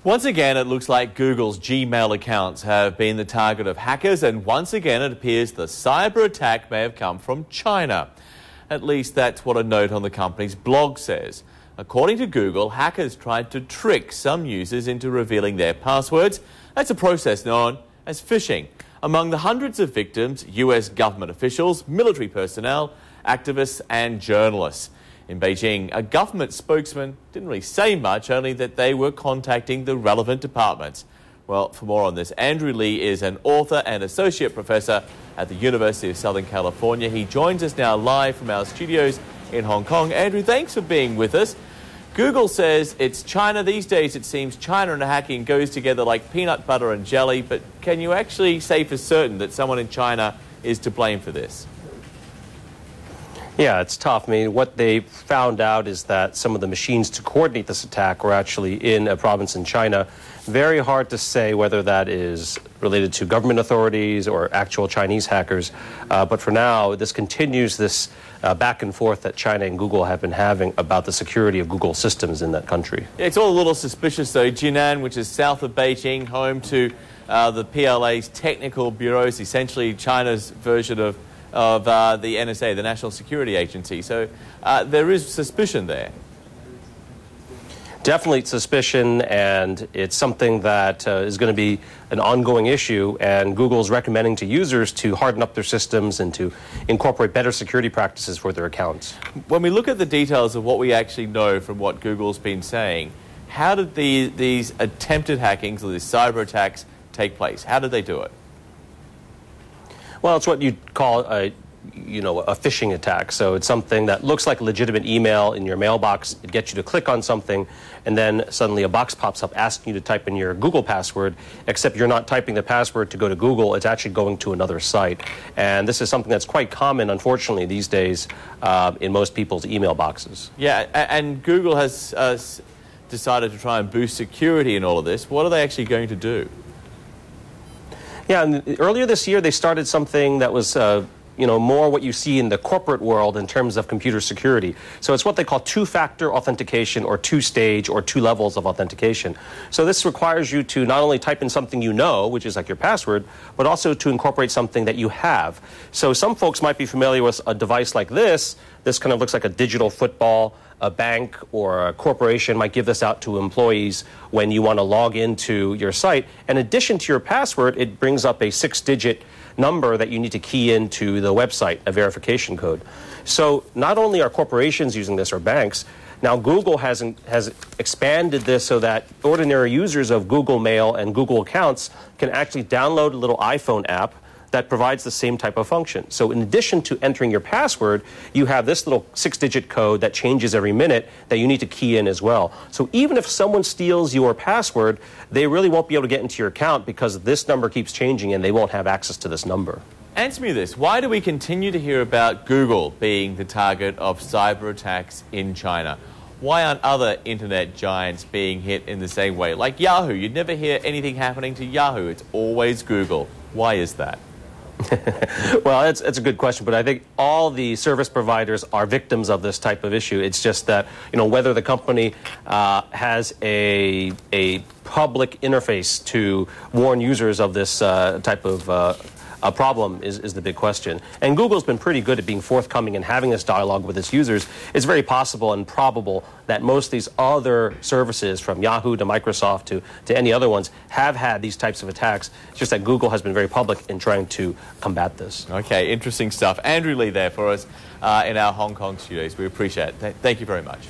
Once again, it looks like Google's Gmail accounts have been the target of hackers, and once again it appears the cyber attack may have come from China. At least that's what a note on the company's blog says. According to Google, hackers tried to trick some users into revealing their passwords. That's a process known as phishing. Among the hundreds of victims, US government officials, military personnel, activists and journalists. In Beijing, a government spokesman didn't really say much, only that they were contacting the relevant departments. Well, for more on this, Andrew Lee is an author and associate professor at the University of Southern California. He joins us now live from our studios in Hong Kong. Andrew, thanks for being with us. Google says it's China. These days it seems China and hacking goes together like peanut butter and jelly, but can you actually say for certain that someone in China is to blame for this? Yeah, it's tough. I mean, what they found out is that some of the machines to coordinate this attack were actually in a province in China. Very hard to say whether that is related to government authorities or actual Chinese hackers. But for now, this continues this back and forth that China and Google have been having about the security of Google systems in that country. It's all a little suspicious, though. Jinan, which is south of Beijing, home to the PLA's technical bureaus, essentially China's version of the NSA, the National Security Agency. So there is suspicion there. Definitely suspicion, and it's something that is going to be an ongoing issue, and Google's recommending to users to harden up their systems and to incorporate better security practices for their accounts. When we look at the details of what we actually know from what Google's been saying, how did these attempted hackings or these cyber attacks take place? How did they do it? Well, it's what you'd call a phishing attack. So it's something that looks like a legitimate email in your mailbox. It gets you to click on something, and then suddenly a box pops up asking you to type in your Google password, except you're not typing the password to go to Google. It's actually going to another site. And this is something that's quite common, unfortunately, these days in most people's email boxes. Yeah, and Google has decided to try and boost security in all of this. What are they actually going to do? Yeah, and earlier this year they started something that was more what you see in the corporate world in terms of computer security. So it's what they call two-factor authentication, or two-stage or two levels of authentication. So this requires you to not only type in something you know, which is like your password, but also to incorporate something that you have. So some folks might be familiar with a device like this. This kind of looks like a digital football. A bank or a corporation might give this out to employees when you want to log into your site. In addition to your password, it brings up a 6-digit number that you need to key into the website, a verification code. So not only are corporations using this, or banks, now Google has expanded this so that ordinary users of Google Mail and Google accounts can actually download a little iPhone app that provides the same type of function. So in addition to entering your password, you have this little 6-digit code that changes every minute that you need to key in as well. So even if someone steals your password, they really won't be able to get into your account because this number keeps changing and they won't have access to this number. Answer me this. Why do we continue to hear about Google being the target of cyber attacks in China? Why aren't other internet giants being hit in the same way? Like Yahoo, you'd never hear anything happening to Yahoo. It's always Google. Why is that? Well, it's a good question, but I think all the service providers are victims of this type of issue. It's just that, whether the company has a public interface to warn users of this type of a problem is the big question. And Google's been pretty good at being forthcoming and having this dialogue with its users. It's very possible and probable that most of these other services, from Yahoo to Microsoft to any other ones, have had these types of attacks. It's just that Google has been very public in trying to combat this. Okay, interesting stuff. Andrew Lee there for us in our Hong Kong studios. We appreciate it. Thank you very much.